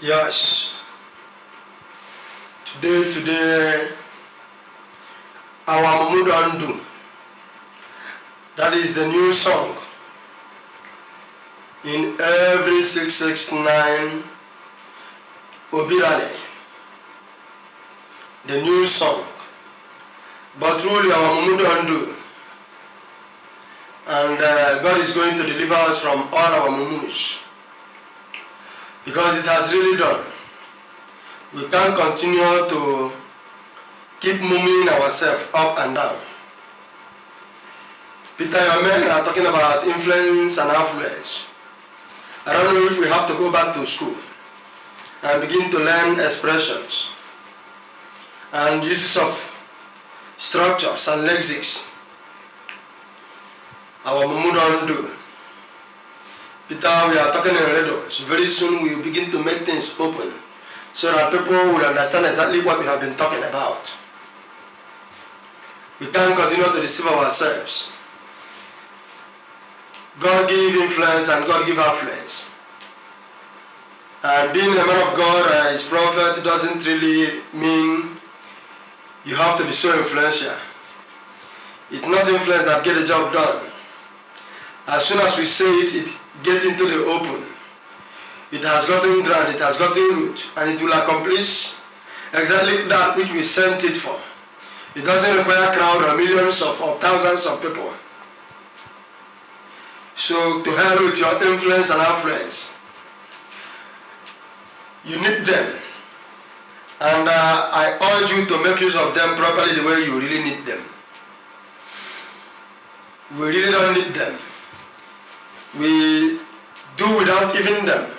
Yes. Today, our Mamudandu. That is the new song. In every 669 Obirale. The new song. But truly our Mamudandu. And God is going to deliver us from all our mumus. Because it has really done. We can't continue to keep moving ourselves up and down. Peter, your men are talking about influence and affluence. I don't know if we have to go back to school and begin to learn expressions and uses of structures and lexics. Our Mumu don't do. Peter, we are talking in riddles. Very soon we will begin to make things open so that people will understand exactly what we have been talking about. We can't continue to deceive ourselves. God give influence and God give affluence. And being a man of God, his prophet, doesn't really mean you have to be so influential. It's not influence that get the job done. As soon as we say it, it gets into the open. It has gotten ground, it has gotten root, and it will accomplish exactly that which we sent it for. It doesn't require a crowd or millions or thousands of people. So to hell with your influence and affluence. You need them. And I urge you to make use of them properly the way you really need them. We really don't need them. We do without even them.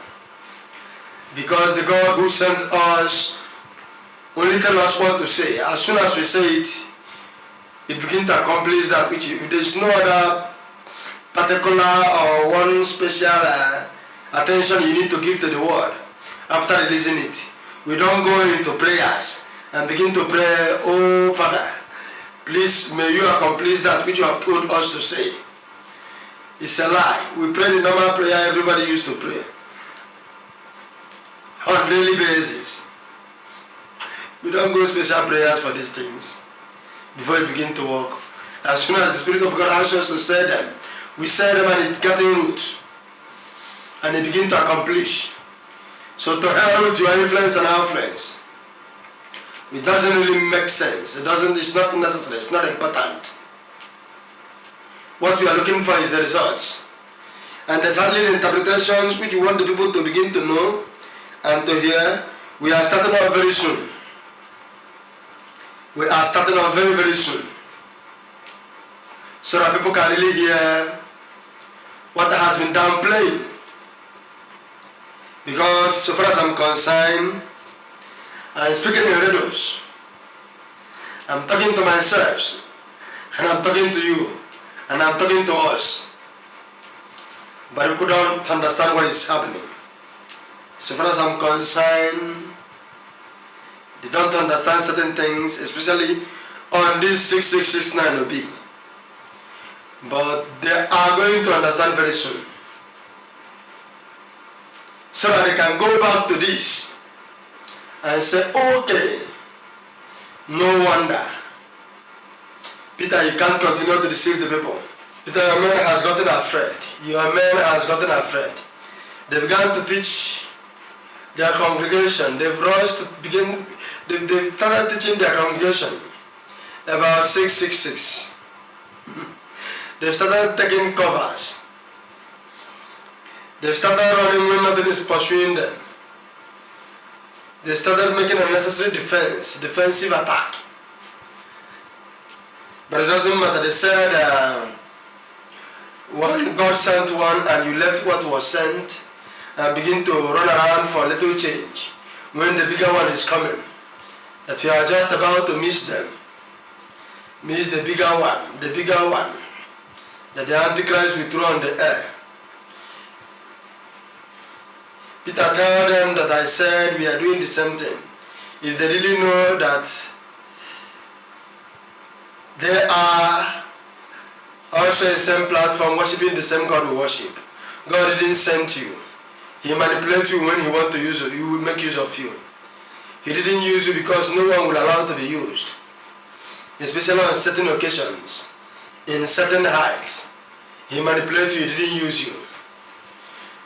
Because the God who sent us only tell us what to say. As soon as we say it, it begins to accomplish that which there is no other particular or one special attention you need to give to the word after releasing it. We don't go into prayers and begin to pray, "Oh Father, please may you accomplish that which you have told us to say." It's a lie. We pray the normal prayer everybody used to pray on a daily basis. We don't go special prayers for these things before we begin to work. As soon as the Spirit of God asks us to say them, we say them and it gets in root and it begins to accomplish. So to hell with your influence and affluence. It doesn't really make sense. It's not necessary, it's not important. What we are looking for is the results. And exactly the interpretations which we want the people to begin to know and to hear. We are starting off very soon. We are starting off very, very soon. So that people can really hear what has been downplayed. Because so far as I'm concerned, I'm speaking in riddles. I'm talking to myself, and I'm talking to you, and I'm talking to us. But people don't understand what is happening. So far as I'm concerned, they don't understand certain things, especially on this 6669 OB. But they are going to understand very soon. So that they can go back to this and say, okay, no wonder. Peter, you can't continue to deceive the people. Peter, your man has gotten afraid. Your man has gotten afraid. They began to teach their congregation. They've rushed to begin, they've started teaching their congregation about 666. They've started taking covers. They started running when nothing is pursuing them. They started making unnecessary defensive attack. But it doesn't matter. They said one God sent one and you left what was sent and begin to run around for a little change when the bigger one is coming. That you are just about to miss them. Miss the bigger one that the Antichrist will throw on the air. Peter told them that I said we are doing the same thing. If they really know that they are also a same platform worshiping the same God we worship. God didn't send you. He manipulates you when he wants to use you. He will make use of you. He didn't use you because no one will allow to be used. Especially on certain occasions, in certain heights. He manipulates you, he didn't use you.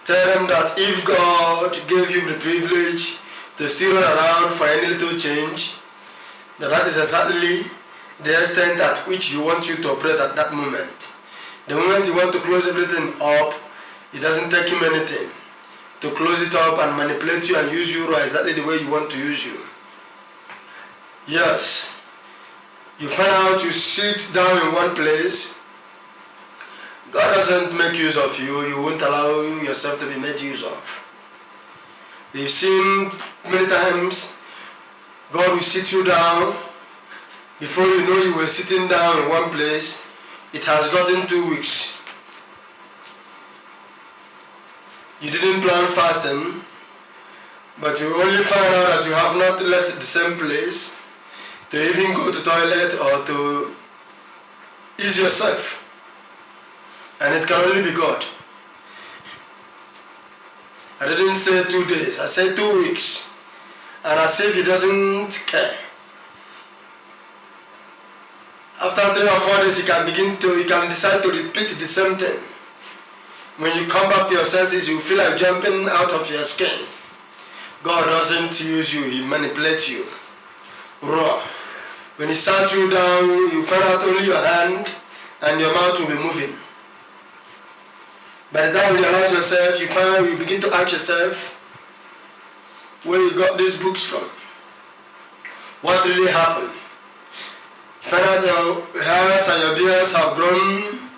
Tell them that if God gave you the privilege to still run around for any little change, that is exactly the extent at which He wants you to operate at that moment. The moment He wants to close everything up, it doesn't take Him anything to close it up and manipulate you and use you exactly the way you want to use you. Yes, you find out you sit down in one place. God doesn't make use of you. You won't allow yourself to be made use of. We've seen many times God will sit you down. Before you know you were sitting down in one place, it has gotten 2 weeks. You didn't plan fasting, but you only found out that you have not left the same place to even go to toilet or to ease yourself. And it can only be God. I didn't say 2 days, I said 2 weeks. And as if He doesn't care. After 3 or 4 days, He can decide to repeat the same thing. When you come back to your senses, you feel like jumping out of your skin. God doesn't use you, He manipulates you. Raw. When He sat you down, you find out only your hand and your mouth will be moving. By the time you realize yourself, you begin to ask yourself where you got these books from. What really happened? You find out your hairs and your beards have grown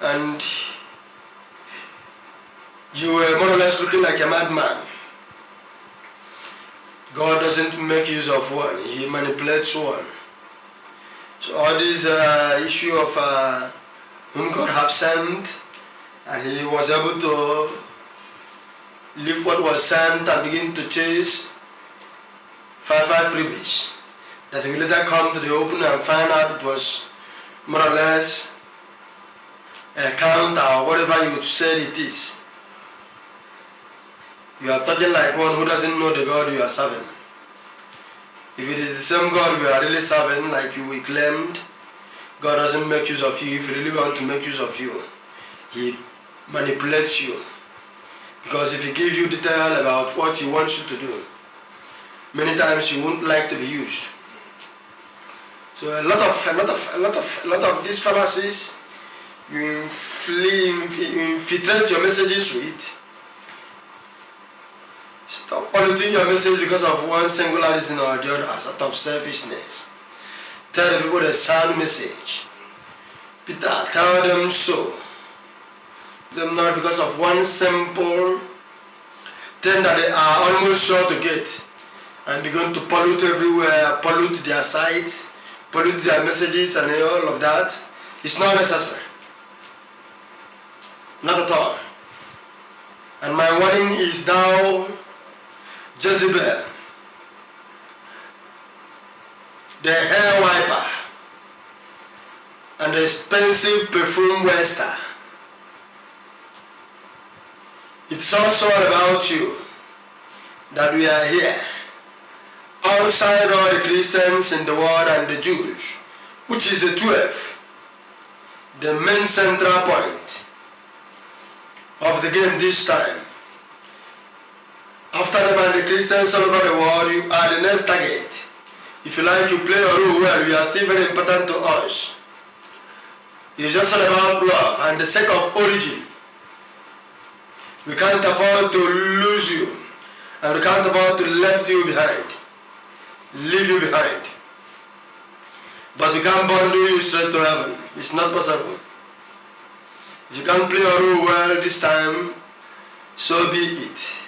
and you were more or less looking like a madman. God doesn't make use of one, He manipulates one. So all this issue of whom God have sent, and He was able to leave what was sent and begin to chase 5 freebies that will later come to the open and find out it was more or less a count or whatever you said it is. You are talking like one who doesn't know the God you are serving. If it is the same God we are really serving, like we claimed, God doesn't make use of you. If He really wants to make use of you, He manipulates you. Because if He gives you detail about what He wants you to do, many times you won't like to be used. So a lot of these fallacies you infiltrate your messages with. Stop polluting your message because of one singular reason or the other, out of selfishness. Tell the people the sound message. Peter, tell them so. Them not because of one simple thing that they are almost sure to get and begin to pollute everywhere, pollute their sites, pollute their messages and all of that. It's not necessary. Not at all. And my warning is thou, Jezebel, the hair wiper, and the expensive perfume waster. It's also about you that we are here, outside all the Christians in the world and the Jews, which is the 12, the main central point of the game this time. After them and the Christians all over the world, you are the next target. If you like, you play your role well, you are still very important to us. It's just all about love and the sake of origin. We can't afford to lose you, and we can't afford to leave you behind. But we can't bundle you straight to heaven. It's not possible. If you can't play your role well this time, so be it.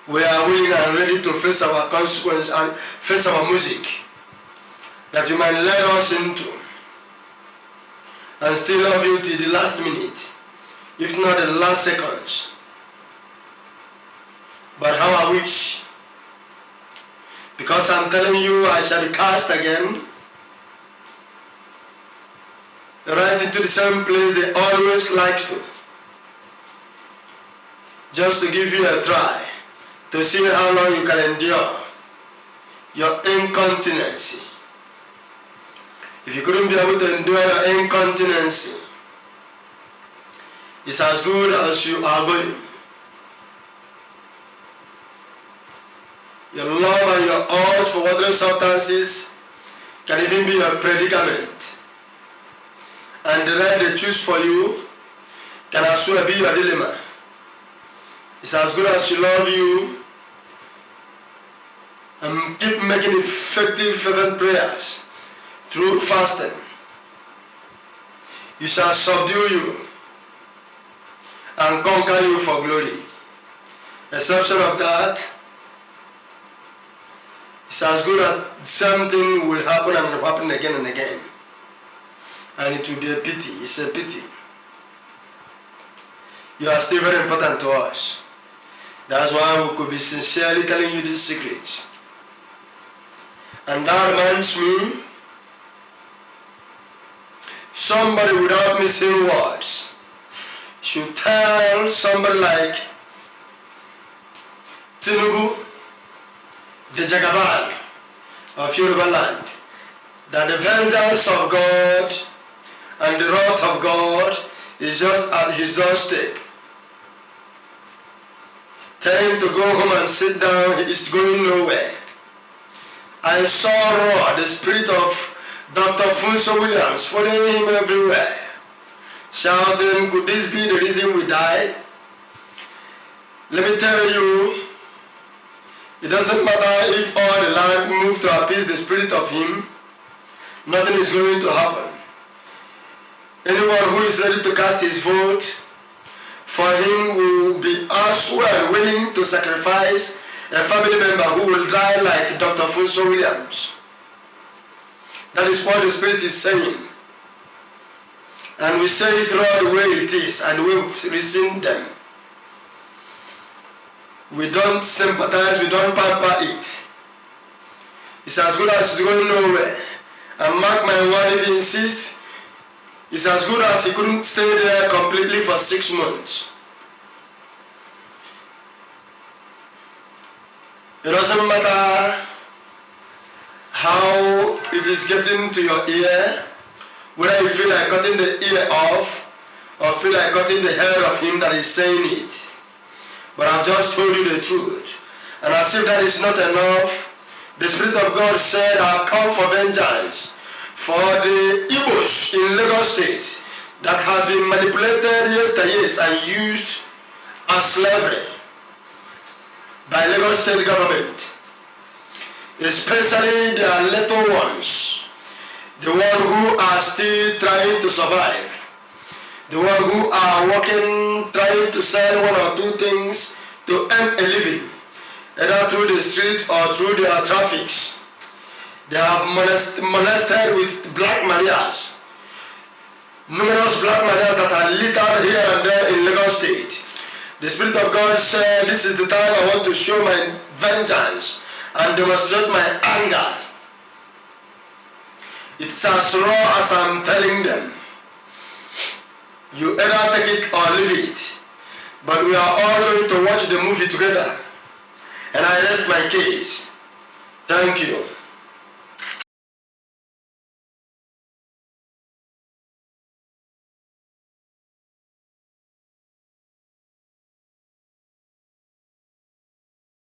We are willing and ready to face our consequence and face our music that you might let us into and still love you till the last minute, if not the last seconds. But how I wish, because I'm telling you I shall be cast again right into the same place they always like to. just to give you a try, to see how long you can endure your incontinency. If you couldn't be able to endure your incontinency, it's as good as you are going. Your love and your urge for watering substances can even be a predicament. And the right they choose for you can as well be your dilemma. It's as good as you love you and keep making effective fervent prayers through fasting. You shall subdue you and conquer you for glory. Exception of that, it's as good as something will happen and happen again and again. And it will be a pity. It's a pity. You are still very important to us. That's why we could be sincerely telling you this secret. And that reminds me, somebody without missing words should tell somebody like Tinubu, the Jagaban of Yoruba land, that the vengeance of God and the wrath of God is just at his doorstep. Tell him to go home and sit down. He is going nowhere. I saw Raw, the spirit of Dr. Funso Williams, following him everywhere, shouting, could this be the reason we died? Let me tell you, it doesn't matter if all the land move to appease the spirit of him, nothing is going to happen. Anyone who is ready to cast his vote for him will be as well willing to sacrifice a family member who will die like Dr. Funso Williams. That is what the Spirit is saying. And we say it right the way it is, and we rescind them. We don't sympathize, we don't pamper it. It's as good as it's going nowhere. And mark my word, if he insists, it's as good as he couldn't stay there completely for 6 months. It doesn't matter how it is getting to your ear, whether you feel like cutting the ear off or feel like cutting the head of him that is saying it. But I've just told you the truth. And as if that is not enough, the Spirit of God said, I have come for vengeance for the Igbos in Lagos State that has been manipulated yesteryears and used as slavery by Lagos State government, especially their little ones, the ones who are still trying to survive, the ones who are working, trying to sell one or two things to earn a living, either through the street or through their traffics. They have molested with Black Marias, numerous Black Marias that are littered here and there in Lagos State. The Spirit of God said, this is the time I want to show my vengeance and demonstrate my anger. It's as raw as I'm telling them. You either take it or leave it. But we are all going to watch the movie together. And I rest my case. Thank you.